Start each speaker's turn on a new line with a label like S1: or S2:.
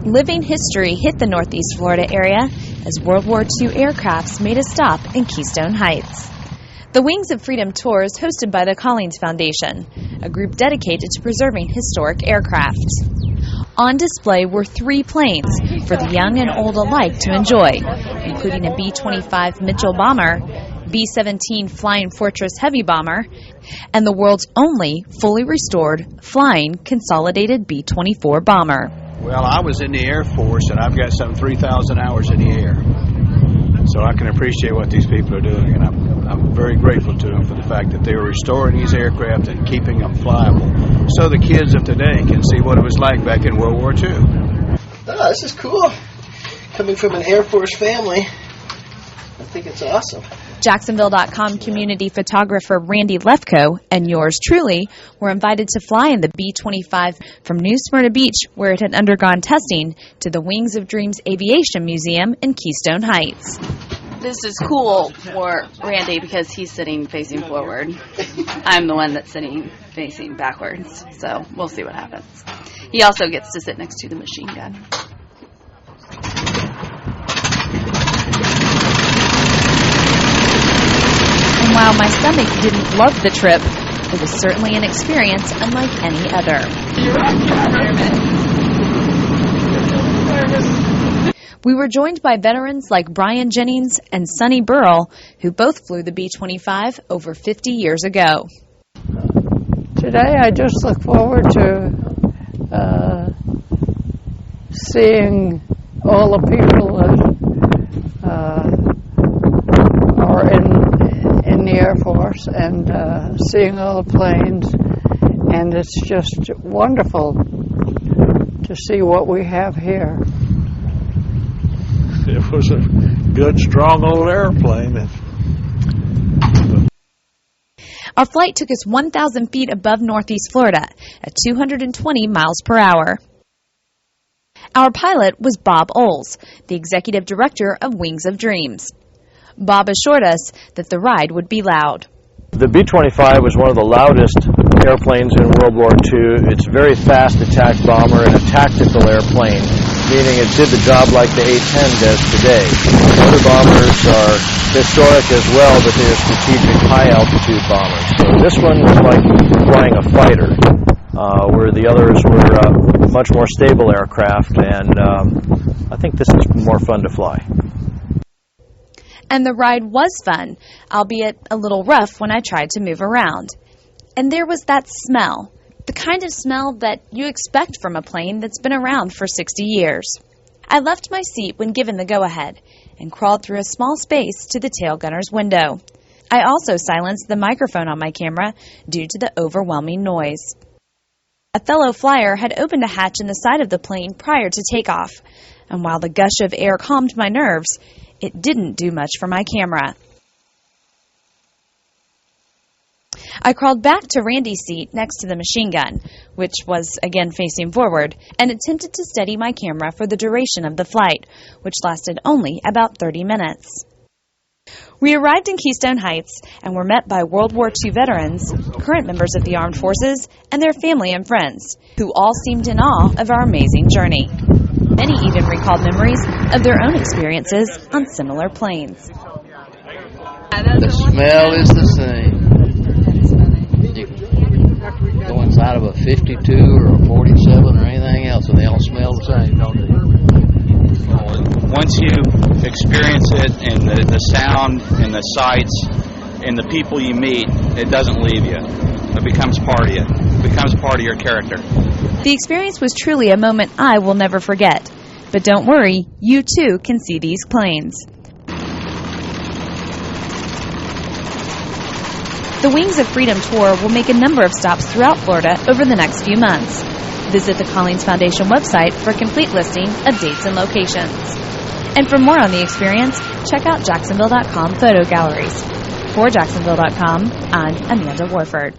S1: Living history hit the Northeast Florida area as World War II aircrafts made a stop in Keystone Heights. The Wings of Freedom tour is hosted by the Collins Foundation, a group dedicated to preserving historic aircraft. On display were 3 planes for the young and old alike to enjoy, including a B-25 Mitchell bomber, B-17 Flying Fortress Heavy bomber, and the world's only fully restored flying consolidated B-24 bomber.
S2: Well, I was in the Air Force, and I've got some 3,000 hours in the air. So I can appreciate what these people are doing, and I'm very grateful to them for the fact that they were restoring these aircraft and keeping them flyable so the kids of today can see what it was like back in World War II.
S3: Oh, this is cool. Coming from an Air Force family, I think it's awesome.
S1: Jacksonville.com community photographer Randy Lefko and yours truly were invited to fly in the B-25 from New Smyrna Beach, where it had undergone testing, to the Wings of Dreams Aviation Museum in Keystone Heights.
S4: This is cool for Randy because he's sitting facing forward. I'm the one that's sitting facing backwards, so we'll see what happens. He also gets to sit next to the machine gun.
S1: And while my stomach didn't love the trip, it was certainly an experience unlike any other. We were joined by veterans like Brian Jennings and Sonny Burrell, who both flew the B-25 over 50 years ago.
S5: Today I just look forward to seeing all the people that are in the Air Force and seeing all the planes, and it's just wonderful to see what we have here.
S6: It was a good, strong old airplane.
S1: Our flight took us 1,000 feet above Northeast Florida at 220 miles per hour. Our pilot was Bob Oles, the executive director of Wings of Dreams. Bob assured us that the ride would be loud.
S7: The B-25 was one of the loudest airplanes in World War II. It's a very fast attack bomber and a tactical airplane, meaning it did the job like the A-10 does today. Other bombers are historic as well, but they are strategic high-altitude bombers. So this one was like flying a fighter, where the others were much more stable aircraft, and I think this is more fun to fly.
S1: And the ride was fun, albeit a little rough when I tried to move around. And there was that smell, the kind of smell that you expect from a plane that's been around for 60 years. I left my seat when given the go-ahead and crawled through a small space to the tail gunner's window. I also silenced the microphone on my camera due to the overwhelming noise. A fellow flyer had opened a hatch in the side of the plane prior to takeoff, and while the gush of air calmed my nerves, it didn't do much for my camera. I crawled back to Randy's seat next to the machine gun, which was again facing forward, and attempted to steady my camera for the duration of the flight, which lasted only about 30 minutes. We arrived in Keystone Heights and were met by World War II veterans, current members of the armed forces, and their family and friends, who all seemed in awe of our amazing journey. Many even recalled memories of their own experiences on similar planes.
S8: The smell is the same. You go inside of a 52 or a 47 or anything else, and they all smell the same, don't they?
S2: Once you experience it, and the sound and the sights and the people you meet, it doesn't leave you. It becomes part of you. It becomes part of your character.
S1: The experience was truly a moment I will never forget. But don't worry, you too can see these planes. The Wings of Freedom tour will make a number of stops throughout Florida over the next few months. Visit the Collins Foundation website for a complete listing of dates and locations. And for more on the experience, check out Jacksonville.com photo galleries. For Jacksonville.com, I'm Amanda Warford.